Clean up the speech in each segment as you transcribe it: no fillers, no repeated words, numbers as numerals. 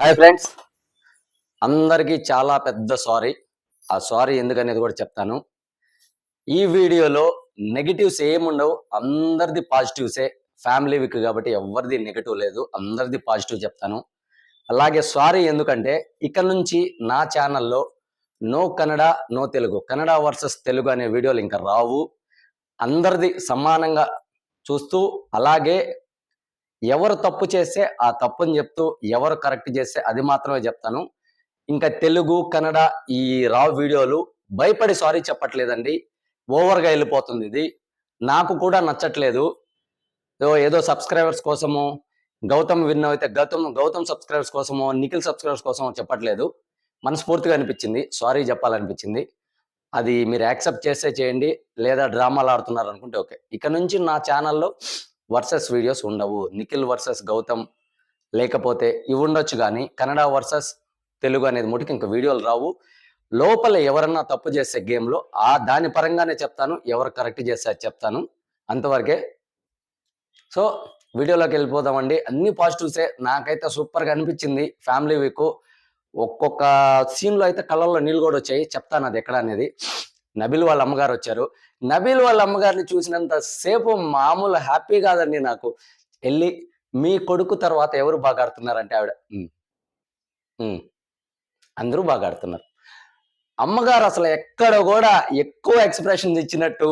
Hi friends, అందరికీ చాలా పెద్ద సారీ. ఆ సారీ ఎందుకనేది కూడా చెప్తాను. ఈ వీడియోలో నెగెటివ్స్ ఏముండవు. అందరిది పాజిటివ్సే. ఫ్యామిలీ వీక్ కాబట్టి ఎవరిది నెగెటివ్ లేదు. అందరిది పాజిటివ్ చెప్తాను. అలాగే సారీ ఎందుకంటే ఇక నుంచి నా ఛానల్లో no Kannada, no Telugu, Kannada versus Telugu అనే వీడియోలు ఇంకా రావు. అందరిది సమానంగా చూస్తూ, అలాగే ఎవరు తప్పు చేస్తే ఆ తప్పుని చెప్తూ, ఎవరు కరెక్ట్ చేస్తే అది మాత్రమే చెప్తాను. ఇంకా తెలుగు, కన్నడ ఈ రావ్ వీడియోలు భయపడి సారీ చెప్పట్లేదండి. ఓవర్‌గా ఎళ్ళిపోతుంది ఇది. నాకు కూడా నచ్చట్లేదు. ఏదో సబ్‌స్క్రైబర్స్ కోసమో, గౌతమ్ విన్ అయితే గౌతమ్ సబ్‌స్క్రైబర్స్ కోసమో, నిఖిల్ సబ్‌స్క్రైబర్స్ కోసమో చెప్పట్లేదు. మనస్ఫూర్తిగా అనిపించింది. సారీ చెప్పాలనిపించింది. అది మీరు యాక్సెప్ట్ చేస్తే చేయండి. లేదా డ్రామాలు ఆడుతున్నారనుకుంటే ఓకే. ఇక నుంచి నా ఛానల్‌లో వర్సెస్ వీడియోస్ ఉండవు. నిఖిల్ వర్సెస్ గౌతమ్ లేకపోతే ఇవి ఉండొచ్చు గానీ, కన్నడ వర్సెస్ తెలుగు అనేది మటుకు ఇంక వీడియోలు రావు. లోపల ఎవరన్నా తప్పు చేస్తే గేమ్‌లో దాని పరంగానే చెప్తాను. ఎవరు కరెక్ట్ చేస్తే అది చెప్తాను. అంతవరకే. సో, వీడియోలోకెళ్ళిపోదామండి. అన్ని పాజిటివ్సే. నాకైతే సూపర్‌గా అనిపించింది. ఫ్యామిలీ వీకు. ఒక్కొక్క సీన్‌లో అయితే కళ్ళల్లో నీళ్ళు గూడా వచ్చాయి. చెప్తాను అది ఎక్కడ అనేది. నబీల్ వాళ్ళ అమ్మగారొచ్చారు. నబీల్ వాళ్ళ అమ్మగారిని చూసినంత సేపు మామూలు హ్యాపీ కాదండి నాకు. ఎళ్లి మీ కొడుకు తర్వాత ఎవరు బాగా ఆడుతున్నారంటే ఆవిడ. హ్మ్. హ్మ్. అందరూ బాగా ఆడుతున్నారు. అమ్మగారు అసలు ఎక్కడ గూడా ఎక్కువ ఎక్స్‌ప్రెషన్స్ ఇచ్చినట్టు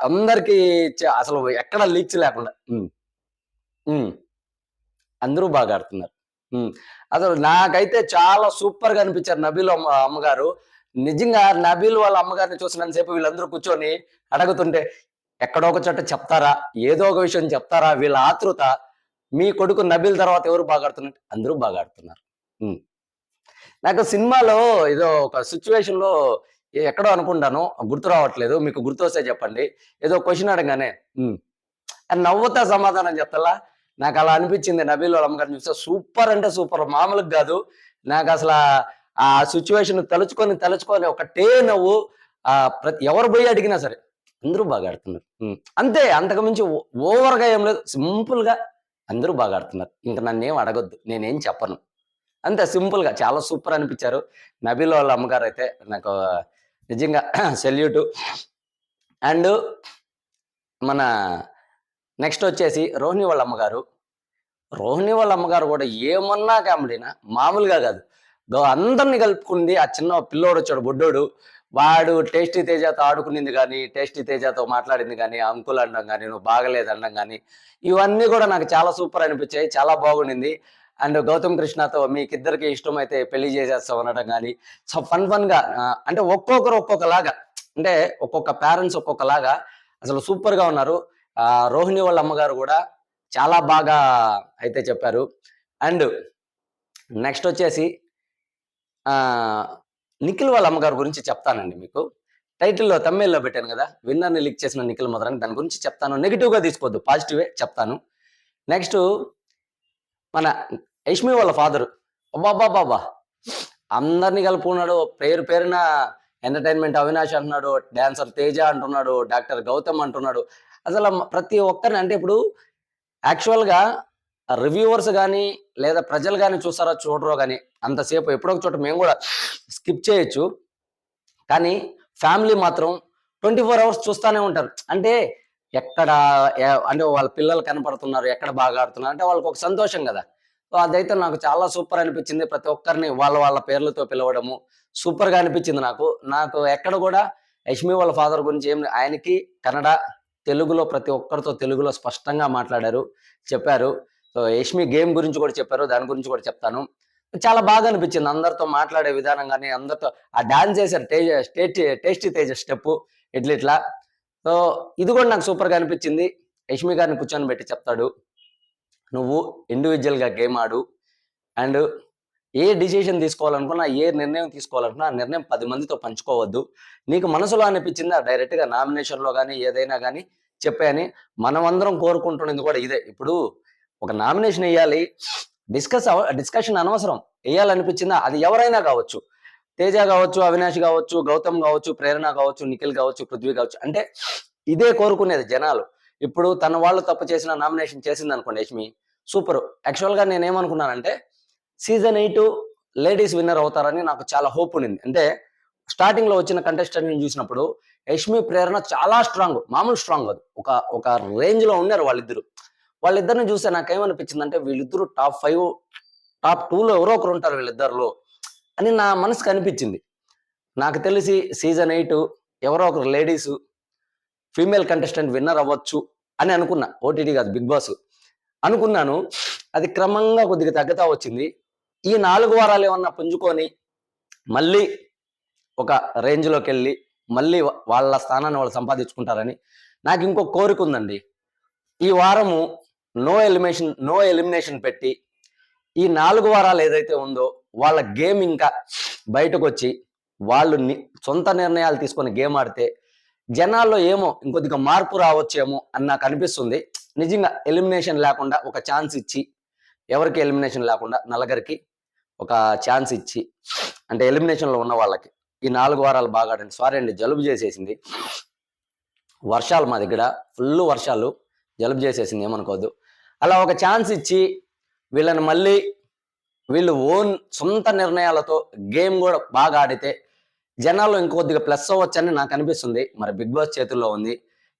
అందరికి అసలు ఎక్కడ లీక్స్ లేకుండా. హ్మ్. హ్మ్. అందరూ బాగా ఆడుతున్నారు. హ్మ్. అసలు నాకైతే చాలా సూపర్‌గా అనిపించారు నబీల్ అమ్మగారు. నిజంగా నబీల్ వాళ్ళ అమ్మగారిని చూసినంత సేపు వీళ్ళందరూ కూర్చొని అడుగుతుంటే, ఎక్కడో ఒక చోట చెప్తారా? ఏదో ఒక విషయం చెప్తారా? వీళ్ళ ఆతృత. మీ కొడుకు నబీల్ తర్వాత ఎవరు బాగా ఆడుతున్నారు? అందరూ బాగా ఆడుతున్నారు. హ్మ్. నాకు సినిమాలో ఏదో ఒక సిట్యుయేషన్‌లో ఎక్కడో అనుకుంటాను. గుర్తు రావట్లేదు. మీకు గుర్తొస్తే చెప్పండి. ఏదో క్వెషన్ అడగంగానే హ్మ్. అని నవ్వుతా సమాధానం చెప్తల్లా. నాకలా అనిపించింది 'నబీల్' వాళ్ళ అమ్మగారిని చూస్తే సూపర్ అంటే సూపర్ మామూలుగా గాదు. నాకసలా ఆ సిట్యుయేషన్ తలుచుకొని ఒకటే నవ్వు. ఎవరు బోయి అడిగినా సరే అందరూ బాగా ఆడుతున్నారు. హ్మ్. అంతే అంతకు మించి ఓవర్‌గా ఏం లేదు. సింపుల్‌గా అందరూ బాగా ఆడుతున్నారు. ఇంక నన్నేం అడగొద్దు. నేనేం చెప్పను. అంతే సింపుల్‌గా చాలా సూపర్ అనిపించారు. 'నబీల్' వాళ్ళ అమ్మగారైతే నాకు నిజంగా సెల్యూటు. అండ్ మన నెక్స్టొచ్చేసి 'రోహిణి' వాళ్ళ అమ్మగారు. రోహిణి వాళ్ళ అమ్మగారు గూడా ఏమన్నా కామెడీనా మామూలుగా గాదు. అందరిని కలుపుకుంది. ఆ చిన్న పిల్లోడొచ్చాడు బుడ్డోడు. వాడు 'టేస్టీ తేజా'తో ఆడుకునింది గాని, 'టేస్టీ తేజా'తో మాట్లాడింది గాని, అంకుల్ అనడం గాని, నువ్వు బాగలేదనడం గాని, ఇవన్నీ గూడా నాకు చాలా సూపర్ అనిపించాయి. చాలా బాగుండింది. అండ్ 'గౌతమ్ కృష్ణ'తో మీకిద్దరికి ఇష్టమైతే పెళ్లి చేసేస్తాం అనడం గాని, సో ఫన్‌గా అంటే ఒక్కొక్కరు ఒక్కొక్కలాగా అంటే ఒక్కొక్క పేరెంట్స్ ఒక్కొక్కలాగా అసలు సూపర్‌గా ఉన్నారు. రోహిణి వాళ్ళ అమ్మగారు గూడా చాలా బాగా అయితే చెప్పారు. అండ్ నెక్స్టొచ్చేసి ఆహ్, నిఖిల్ వాళ్ళ అమ్మగారి గురించి చెప్తానండి మీకు. థంబ్‌నెయిల్‌లో పెట్టాను గదా! విన్నర్‌ని లీక్ చేసిన నిఖిల్ మదర్ అని దాని గురించి చెప్తాను. నెగెటివ్‌గా తీసుకోవద్దు. పాజిటివే చెప్తాను. నెక్స్టు మన యష్మి వాళ్ళ ఫాదరు. అబ్బబ్బబ్బబ్బా! అందరిని కలుపుకున్నాడు. పేరు పేరున ఎంటర్‌టైన్‌మెంట్ అవినాష్ అంటున్నాడు. డాన్సర్ తేజ అంటున్నాడు. డాక్టర్ గౌతమ్ అంటున్నాడు. అసల ప్రతి ఒక్కరిని అంటే ఇప్పుడు యాక్చువల్‌గా రివ్యూవర్స్ గాని, లేదా ప్రజలు గాని చూస్తారో చూడరో గాని, అంతసేపు ఎప్పుడో ఒక చోట మేము గూడా స్కిప్ చేయొచ్చు. కానీ ఫ్యామిలీ మాత్రం 24 అవర్స్ చూస్తానే ఉంటారు. అంటే ఎక్కడ అంటే వాళ్ళ పిల్లలు కనపడుతున్నారు, ఎక్కడ బాగా ఆడుతున్నారు అంటే వాళ్ళకొక సంతోషం గదా! సో, అదైతే నాకు చాలా సూపర్ అనిపించింది. ప్రతి ఒక్కరిని వాళ్ళ వాళ్ళ పేర్లతో పిలవడము సూపర్‌గా అనిపించింది నాకు. నాకు ఎక్కడ గూడా యష్మి వాళ్ళ ఫాదర్ గురించి ఆయనకి కన్నడ, తెలుగులో ప్రతి ఒక్కరితో తెలుగులో స్పష్టంగా మాట్లాడారు, చెప్పారు. సో, యష్మి గేమ్ గురించి గూడా చెప్పారు. దాని గురించి గూడా చెప్తాను. చాలా బాగా అనిపించింది. అందరితో మాట్లాడే విధానం గాని, అందరితో ఆ డాన్స్ చేశారు. టేస్టీ తేజ స్టెప్పు ఇట్లిట్లా. సో, ఇది గూడా నాకు సూపర్‌గా అనిపించింది. యష్మి గారిని కూర్చొనిబెట్టి చెప్తాడు. "నువ్వు ఇండివిడ్యుయల్‌గా గేమ్ ఆడు. అండ్ ఏ డిసిషన్ తీసుకోవాలనుకున్నా, ఏ నిర్ణయం తీసుకోవాలనుకున్నా, ఆ నిర్ణయం 10 మందితో పంచుకోవద్దు. నీకు మనసులో అనిపించింది డైరెక్ట్‌గా నామినేషన్‌లో గాని, ఏదైనా గాని చెప్పేయని." మనమందరం కోరుకుంటున్నది కూడా ఇదే. ఇప్పుడు ఒక నామినేషన్ ఎయ్యాలి. డిస్కషన్ అనవసరం. ఎయ్యాలనిపించిందా అది ఎవరైనా గావచ్చు. తేజ గావచ్చు, అవినాష్ గావచ్చు, గౌతమ్ గావచ్చు, ప్రేరణ గావచ్చు, నిఖిల్ గావచ్చు, పృథ్వీ గావచ్చు. అంటే ఇదే కోరుకునేది జనాలు. ఇప్పుడు తన వాళ్ళు తప్పు చేసిన నామినేషన్ చేసిందనుకోండి యష్మి, సూపరు. యాక్చువల్‌గా నేనేమనుకున్నానంటే సీజన్ 8 లేడీస్ విన్నర్ అవుతారని నాకు చాలా హోప్ ఉండింది. అంటే స్టార్టింగ్ లో వచ్చిన కంటెస్టెంట్ చూసినప్పుడు యష్మి ప్రేరణ చాలా స్ట్రాంగ్, మామూలు స్ట్రాంగ్ కాదు, ఒక ఒక రేంజ్ లో ఉన్నారు వాళ్ళిద్దరు. వాళ్ళిద్దరిని చూస్తే నాకేమనిపించింది అంటే వీళ్ళిద్దరు టాప్ 5 టాప్ 2లో ఎవరో ఒకరు ఉంటారు వీళ్ళిద్దరిలో అని నా మనసుకు అనిపించింది. నాకు తెలిసి సీజన్ 8 ఎవరో ఒకరు లేడీస్ ఫీమేల్ కంటెస్టెంట్ విన్నర్ అవ్వచ్చు అని అనుకున్నా. ఓటీటీ కాదు, బిగ్ బాస్ అనుకున్నాను. అది క్రమంగా కొద్దిగా తగ్గుతా వచ్చింది. ఈ 4 వారాలు ఏమన్నా పుంజుకొని మళ్ళీ ఒక రేంజ్లోకి వెళ్ళి మళ్ళీ వాళ్ళ స్థానాన్ని వాళ్ళు సంపాదించుకుంటారని నాకు ఇంకో కోరిక ఉందండి. ఈ వారము నో ఎలిమినేషన్ పెట్టి ఈ 4 వారాలు ఏదైతే ఉందో వాళ్ళ గేమ్ ఇంకా బయటకు వచ్చి వాళ్ళు సొంత నిర్ణయాలు తీసుకొని గేమ్ ఆడితే జనాల్లో ఏమో ఇంకొద్దిగా మార్పు రావచ్చేమో అని నాకు అనిపిస్తుంది. నిజంగా ఎలిమినేషన్ లేకుండా ఒక ఛాన్స్ ఇచ్చి, ఎవరికి ఎలిమినేషన్ లేకుండా నలుగురికి ఒక ఛాన్స్ ఇచ్చి, అంటే ఎలిమినేషన్లో ఉన్న వాళ్ళకి ఈ 4 వారాలు బాగా ఆడండి. సారీ అండి, జలుబు చేసేసింది, వర్షాలు మా దగ్గర ఫుల్ వర్షాలు, జలుబు చేసేసింది, ఏమనుకోవద్దు. అలా ఒక ఛాన్స్ ఇచ్చి వీళ్ళని మళ్ళీ వీళ్ళు సొంత నిర్ణయాలతో గేమ్ కూడా బాగా ఆడితే జనాల్లో ఇంకొద్దిగా ప్లస్ అవ్వచ్చని నాకు అనిపిస్తుంది. మరి బిగ్ బాస్ చేతుల్లో ఉంది.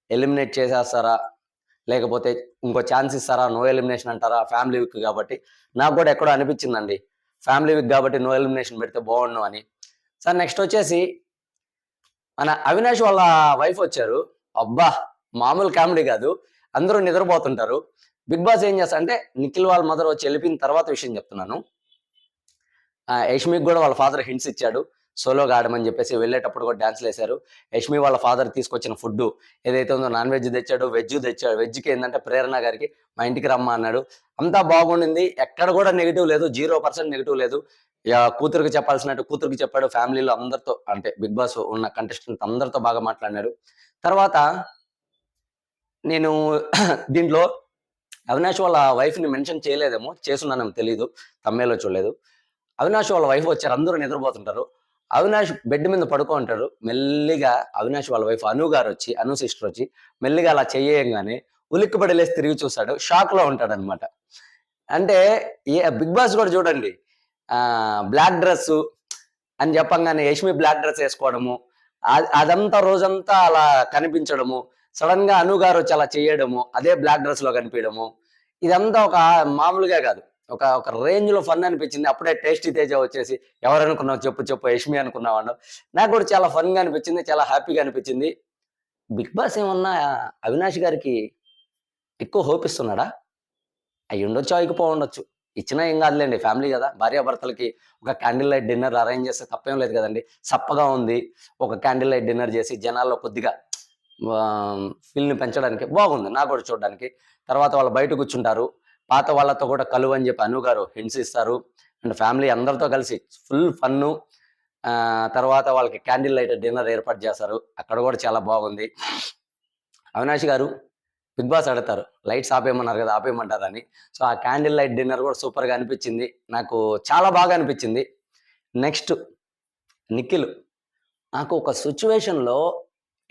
ఎలిమినేట్ చేసేస్తారా, లేకపోతే ఇంకో ఛాన్స్ ఇస్తారా, నో ఎలిమినేషన్ అంటారా? ఫ్యామిలీ వీక్ కాబట్టి నాకు కూడా ఎక్కడో అనిపించిందండి, ఫ్యామిలీ వీక్ కాబట్టి నో ఎలిమినేషన్ పెడితే బాగుండు అని. సార్ నెక్స్ట్ వచ్చేసి మన అవినాష్ వాళ్ళ వైఫ్ వచ్చారు. అబ్బా, మామూలు కామెడీ కాదు, అందరూ నిద్రపోతుంటారు. బిగ్ బాస్ ఏం చేస్తా అంటే నిఖిల్ వాళ్ళ మదర్ వచ్చి వెళ్ళిపోయిన తర్వాత విషయం చెప్తున్నాను. యష్మికి కూడా వాళ్ళ ఫాదర్ హింట్స్ ఇచ్చాడు, సోలోగా ఆడమని చెప్పేసి. వెళ్ళేటప్పుడు కూడా డాన్స్లు వేశారు. యష్మి వాళ్ళ ఫాదర్ తీసుకొచ్చిన ఫుడ్ ఏదైతే ఉందో నాన్ వెజ్ తెచ్చాడు, తెచ్చాడు. వెజ్కి ఏంటంటే ప్రేరణ గారికి మా ఇంటికి రమ్మ అన్నాడు. అంతా బాగుండింది, ఎక్కడ కూడా నెగిటివ్ లేదు, 0% నెగిటివ్ లేదు. కూతురికి చెప్పాల్సినట్టు కూతురికి చెప్పాడు. ఫ్యామిలీలో అందరితో, అంటే బిగ్ బాస్ ఉన్న కంటెస్టెంట్ అందరితో బాగా మాట్లాడినాడు. తర్వాత నేను దీంట్లో అవినాష్ వాళ్ళ వైఫ్ని మెన్షన్ చేయలేదేమో, చేసున్నానేమో తెలీదు, తమ్మేలో చూడలేదు. అవినాష్ వాళ్ళ వైఫ్ వచ్చారు, అందరూ నిద్రపోతుంటారు. అవినాష్ బెడ్ మీద పడుకో ఉంటారు. మెల్లిగా అవినాష్ వాళ్ళ వైఫ్ అను సిస్టర్ వచ్చి మెల్లిగా అలా చెయ్యంగానే ఉలిక్కిపడి లేసి తిరిగి చూస్తాడు, షాక్ లో ఉంటాడు అనమాట. అంటే బిగ్ బాస్ కూడా చూడండి, బ్లాక్ డ్రెస్ అని చెప్పంగానే యష్మి బ్లాక్ డ్రెస్ వేసుకోవడము, అదంతా రోజంతా అలా కనిపించడము, సడన్ గా అనుగారు వచ్చి అలా చేయడము, అదే బ్లాక్ డ్రెస్ లో కనిపించడము, ఇదంతా ఒక మామూలుగా కాదు, ఒక ఒక రేంజ్ లో ఫన్ అనిపించింది. అప్పుడే టేస్టీ తేజ వచ్చేసి ఎవరనుకున్నావు చెప్పు యష్మి అనుకున్నావు. నాకు కూడా చాలా ఫన్ గా అనిపించింది, చాలా హ్యాపీగా అనిపించింది. బిగ్ బాస్ ఏమన్నా అవినాష్ గారికి ఎక్కువ హోప్ ఇస్తున్నాడా? అయ్యి ఉండొచ్చు, అయిపోవచ్చు, ఇచ్చినా ఏం కాదులేండి, ఫ్యామిలీ కదా. భార్యాభర్తలకి ఒక క్యాండిల్ లైట్ డిన్నర్ అరేంజ్ చేస్తే తప్పేం లేదు కదండి. సప్పగా ఉంది, ఒక క్యాండిల్ లైట్ డిన్నర్ చేసి జనాల్లో కొద్దిగా ఫీల్ని పెంచడానికి బాగుంది, నాకు కూడా చూడడానికి. తర్వాత వాళ్ళు బయట కూర్చుంటారు, పాత వాళ్ళతో కూడా కలువు అని చెప్పి అనుగారు హింట్స్ ఇస్తారు. అండ్ ఫ్యామిలీ అందరితో కలిసి ఫుల్ ఫన్ను. తర్వాత వాళ్ళకి క్యాండిల్ లైట్ డిన్నర్ ఏర్పాటు చేస్తారు, అక్కడ కూడా చాలా బాగుంది. అవినాష్ గారు బిగ్ బాస్ ఆడతారు, లైట్స్ ఆపేయమన్నారు కదా, ఆపేయమంటారని. సో ఆ క్యాండిల్ లైట్ డిన్నర్ కూడా సూపర్గా అనిపించింది, నాకు చాలా బాగా అనిపించింది. నెక్స్ట్ నిఖిల్, నాకు ఒక సిచ్యువేషన్లో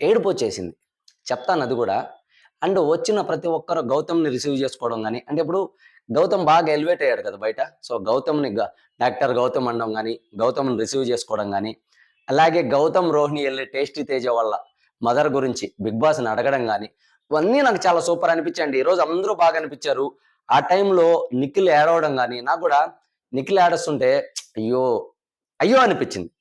ఏడుపు వచ్చేసింది, చెప్తాను అది కూడా. అండ్ వచ్చిన ప్రతి ఒక్కరు గౌతమ్ని రిసీవ్ చేసుకోవడం కానీ, అంటే ఇప్పుడు గౌతమ్ బాగా ఎలివేట్ అయ్యాడు కదా బయట, సో గౌతమ్ని డాక్టర్ గౌతమ్ అనడం కానీ, గౌతమ్ని రిసీవ్ చేసుకోవడం కానీ, అలాగే గౌతమ్ రోహిణి వెళ్ళి టేస్టీ తేజ వాళ్ళ మదర్ గురించి బిగ్ బాస్ని అడగడం కానీ, ఇవన్నీ నాకు చాలా సూపర్ అనిపించండి. ఈరోజు అందరూ బాగా అనిపించారు. ఆ టైంలో నిఖిల్ ఏడవడం కానీ, నాకు కూడా నిఖిల్ ఏడుస్తుంటే అయ్యో అయ్యో అనిపించింది.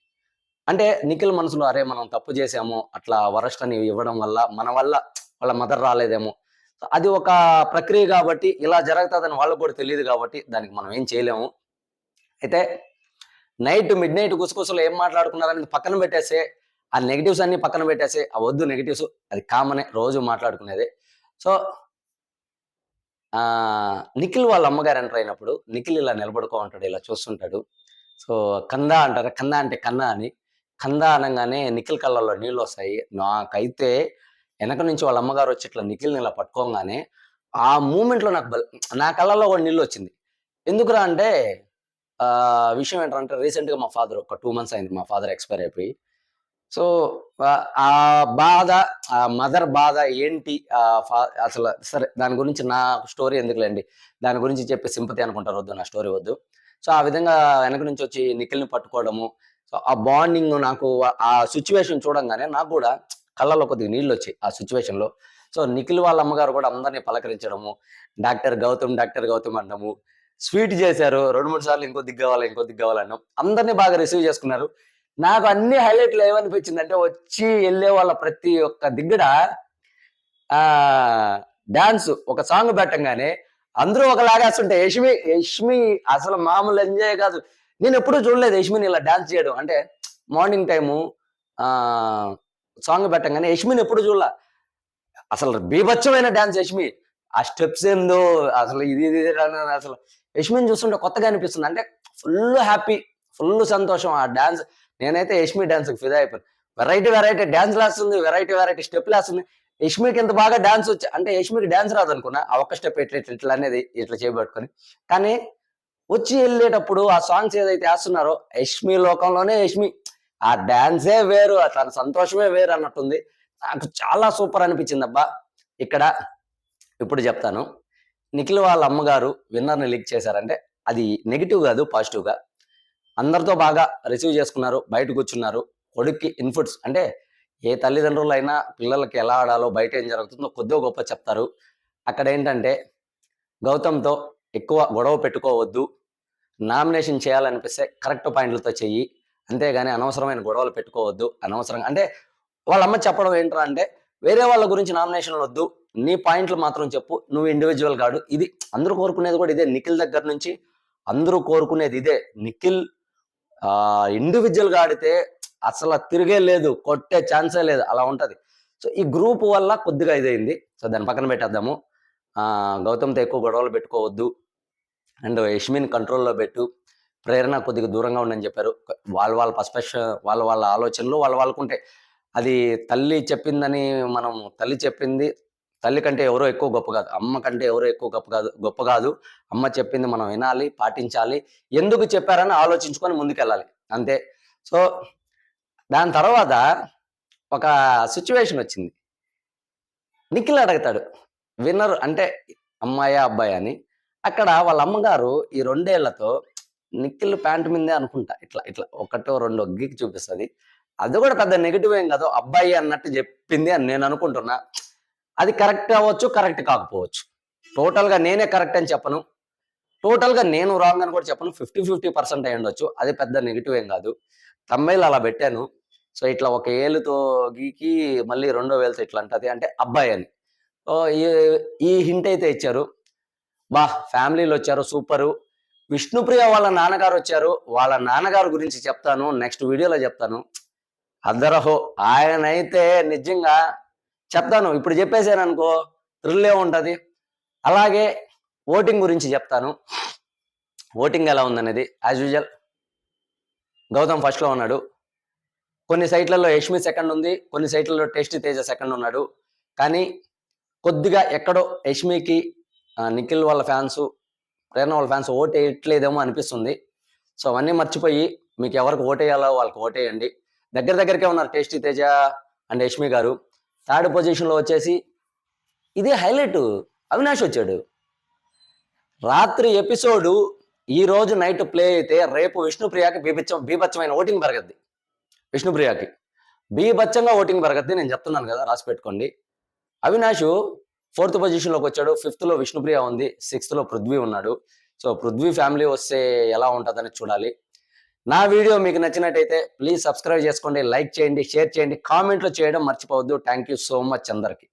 అంటే నిఖిల్ మనసులో అరే మనం తప్పు చేసాము, అట్లా వరస్ట్ అని ఇవ్వడం వల్ల మన వల్ల వాళ్ళ మదర్ రాలేదేమో, అది ఒక ప్రక్రియ కాబట్టి ఇలా జరుగుతుందని వాళ్ళకు కూడా తెలియదు కాబట్టి దానికి మనం ఏం చేయలేము. అయితే మిడ్ నైట్ గుసగుసలు ఏం మాట్లాడుకున్నారనేది పక్కన పెట్టేసే, ఆ నెగిటివ్స్ అన్ని పక్కన పెట్టేసే, ఆ వద్దు నెగిటివ్స్, అది కామనే, రోజు మాట్లాడుకునేది. సో నిఖిల్ వాళ్ళ అమ్మగారు ఎంటర్ అయినప్పుడు నిఖిల్ ఇలా నిలబడుకో ఉంటాడు, ఇలా చూస్తుంటాడు. సో కందా అంటారు, కందా అంటే కన్నా అని, కందా అనగానే నిఖిల్ కళ్ళల్లో నీళ్ళు వస్తాయి. నాకైతే వెనక నుంచి వాళ్ళ అమ్మగారు వచ్చి ఇట్లా నిఖిల్ని ఇలా పట్టుకోగానే ఆ మూమెంట్లో నా కళ్ళల్లో కూడా నీళ్ళు వచ్చింది. ఎందుకురా అంటే విషయం ఏంటంటే రీసెంట్గా మా ఫాదర్ ఒక 2 months అయింది, మా ఫాదర్ ఎక్స్పైర్ అయిపోయి. సో ఆ బాధ, ఆ మదర్ బాధ ఏంటి, అసలు సరే దాని గురించి నా స్టోరీ ఎందుకులేండి, దాని గురించి చెప్పి సింపతి అనుకుంటారు, వద్దు, నా స్టోరీ వద్దు. సో ఆ విధంగా వెనక నుంచి వచ్చి నిఖిల్ని పట్టుకోవడము, సో ఆ బాండింగ్ నాకు ఆ సిచ్యువేషన్ చూడంగానే నాకు కూడా కళ్ళలో కొద్దిగా నీళ్ళు వచ్చాయి ఆ సిచ్యువేషన్ లో. సో నిఖిల్ వాళ్ళ అమ్మగారు కూడా అందరినీ పలకరించడము, డాక్టర్ గౌతమ్ అనడము, స్వీట్ చేశారు 2-3 సార్లు, ఇంకో దిగ్గు కావాలన్నాం, అందరినీ బాగా రిసీవ్ చేసుకున్నారు. నాకు అన్ని హైలైట్లు ఏమనిపించింది అంటే, వచ్చి వెళ్ళే వాళ్ళ ప్రతి ఒక్క దిగ్గడ ఆ డాన్స్ ఒక సాంగ్ పెట్టంగానే అందరూ ఒకలాగేస్తుంటే, యష్మి అసలు మామూలు ఎంజాయ్ కాదు. నేను ఎప్పుడూ చూడలేదు యష్మిని ఇలా డాన్స్ చేయడం. అంటే మార్నింగ్ టైము ఆ సాంగ్ పెట్టంగానే యష్మిని ఎప్పుడు చూడలా. అసలు బీభత్సమైన డాన్స్ యష్మి. ఆ స్టెప్స్ ఏందో అసలు ఇది అసలు యష్మిని చూస్తుంటే కొత్తగా అనిపిస్తుంది. అంటే ఫుల్ హ్యాపీ, ఫుల్ సంతోషం ఆ డాన్స్. నేనైతే యష్మి డాన్స్ కి ఫిదా అయిపోయాను. వెరైటీ డాన్స్ వేస్తుంది, వెరైటీ స్టెప్లు వేస్తుంది. యష్మికి ఇంత బాగా డాన్స్ వచ్చి, అంటే యష్మికి డాన్స్ రాదనుకున్నా, ఆ ఒక్క స్టెప్ ఇట్లా అనేది ఇట్లా చేయబట్టుకొని. కానీ వచ్చి వెళ్ళేటప్పుడు ఆ సాంగ్స్ ఏదైతే వేస్తున్నారో, యష్మి లోకంలోనే యష్మి. ఆ డాన్సే వేరు, తన సంతోషమే వేరు అన్నట్టుంది. నాకు చాలా సూపర్ అనిపించింది అబ్బా. ఇక్కడ ఇప్పుడు చెప్తాను. నిఖిల్ వాళ్ళ అమ్మగారు విన్నర్ని లీక్ చేశారంటే అది నెగిటివ్ కాదు, పాజిటివ్గా అందరితో బాగా రిసీవ్ చేసుకున్నారు, బయట కూర్చున్నారు. కొడుక్కి ఇన్పుట్స్ అంటే ఏ తల్లిదండ్రులైనా పిల్లలకి ఎలా ఆడాలో, బయట ఏం జరుగుతుందో కొద్దిగా గొప్ప చెప్తారు. అక్కడ ఏంటంటే గౌతమ్తో ఎక్కువ గొడవ పెట్టుకోవద్దు, నామినేషన్ చేయాలనిపిస్తే కరెక్ట్ పాయింట్లతో చెయ్యి, అంతేగాని అనవసరమైన గొడవలు పెట్టుకోవద్దు. అనవసరంగా అంటే వాళ్ళ అమ్మ చెప్పడం ఏంట్రా అంటే, వేరే వాళ్ళ గురించి నామినేషన్లు వద్దు, నీ పాయింట్లు మాత్రం చెప్పు, నువ్వు ఇండివిజువల్ గాడు. ఇది అందరూ కోరుకునేది కూడా ఇదే. నిఖిల్ దగ్గర నుంచి అందరూ కోరుకునేది ఇదే. నిఖిల్ ఇండివిజువల్ గా ఆడితే అసలు తిరిగే లేదు, కొట్టే ఛాన్సే లేదు, అలా ఉంటది. సో ఈ గ్రూప్ వల్ల కొద్దిగా ఇదైంది. సో దాన్ని పక్కన పెట్టేద్దాము. గౌతమ్తో ఎక్కువ గొడవలు పెట్టుకోవద్దు, అండ్ యష్మిన్ కంట్రోల్లో పెట్టు, ప్రేరణ కొద్దిగా దూరంగా ఉండని చెప్పారు. వాళ్ళ పర్స్పెక్షన్, వాళ్ళ ఆలోచనలు వాళ్ళకుంటాయి. అది తల్లి చెప్పిందని మనం, తల్లి చెప్పింది, తల్లి కంటే ఎవరో ఎక్కువ గొప్ప కాదు, అమ్మ కంటే ఎవరో ఎక్కువ గొప్ప కాదు. అమ్మ చెప్పింది మనం వినాలి, పాటించాలి, ఎందుకు చెప్పారని ఆలోచించుకొని ముందుకెళ్ళాలి, అంతే. సో దాని తర్వాత ఒక సిచ్యువేషన్ వచ్చింది. నిఖిల్ అడుగుతాడు విన్నర్ అంటే అమ్మాయా అబ్బాయి అని. అక్కడ వాళ్ళ అమ్మగారు ఈ 2 ఏళ్లతో నిఖిల్ ప్యాంట్ మీదే అనుకుంటా ఇట్లా ఇట్లా ఒకటో రెండో గీకి చూపిస్తుంది. అది కూడా పెద్ద నెగిటివ్ ఏం కాదు, అబ్బాయి అన్నట్టు చెప్పింది అని నేను అనుకుంటున్నా. అది కరెక్ట్ అవ్వచ్చు, కరెక్ట్ కాకపోవచ్చు. టోటల్గా నేనే కరెక్ట్ అని చెప్పను, టోటల్గా నేను రాంగ్ అని కూడా చెప్పను. 50-50% అయి ఉండొచ్చు. అది పెద్ద నెగిటివ్ ఏం కాదు. తమ్మైల్ అలా పెట్టాను. సో ఇట్లా ఒక ఏలుతో గీకి మళ్ళీ రెండో వేలుతో ఇట్లా అంటది అంటే అబ్బాయి అని. ఈ హింట్ అయితే ఇచ్చారు. బా ఫ్యామిలీలు వచ్చారు, సూపరు. విష్ణుప్రియ వాళ్ళ నాన్నగారు వచ్చారు. వాళ్ళ నాన్నగారు గురించి చెప్తాను, నెక్స్ట్ వీడియోలో చెప్తాను. అద్దరహో ఆయనైతే నిజంగా చెప్తాను, ఇప్పుడు చెప్పేశాను అనుకో థ్రిల్లే ఉంటది. అలాగే ఓటింగ్ గురించి చెప్తాను. ఓటింగ్ ఎలా ఉందనేది యాజ్ యూజువల్ గౌతమ్ ఫస్ట్ లో ఉన్నాడు. కొన్ని సైట్లలో యష్మి సెకండ్ ఉంది, కొన్ని సైట్లలో టేస్టీ తేజ సెకండ్ ఉన్నాడు. కానీ కొద్దిగా ఎక్కడో యష్మికి నిఖిల్ వాళ్ళ ఫ్యాన్స్, ప్రేరణ వాళ్ళ ఫ్యాన్స్ ఓటు వేయట్లేదేమో అనిపిస్తుంది. సో అవన్నీ మర్చిపోయి మీకు ఎవరికి ఓటేయాలో వాళ్ళకి ఓటేయండి. దగ్గరకే ఉన్నారు టేస్టీ తేజ అండ్ యష్మి గారు. థర్డ్ పొజిషన్లో వచ్చేసి ఇదే హైలైట్, అవినాష్ వచ్చాడు. రాత్రి ఎపిసోడు ఈ రోజు నైట్ ప్లే అయితే రేపు విష్ణుప్రియకి బీభత్సమైన ఓటింగ్ పెరగద్ది. విష్ణుప్రియకి బీభత్సంగా ఓటింగ్ పెరగద్ది, నేను చెప్తున్నాను కదా, రాసి పెట్టుకోండి. అవినాష్ 4th పొజిషన్లోకి వచ్చాడు. 5th లో విష్ణుప్రియ ఉంది, 6th లో పృథ్వీ ఉన్నాడు. సో పృథ్వీ ఫ్యామిలీ వస్తే ఎలా ఉంటుందని చూడాలి. నా వీడియో మీకు నచ్చినట్టయితే ప్లీజ్ సబ్స్క్రైబ్ చేసుకోండి, లైక్ చేయండి, షేర్ చేయండి, కామెంట్లో చేయడం మర్చిపోవద్దు. థ్యాంక్ యూ సో మచ్ అందరికి.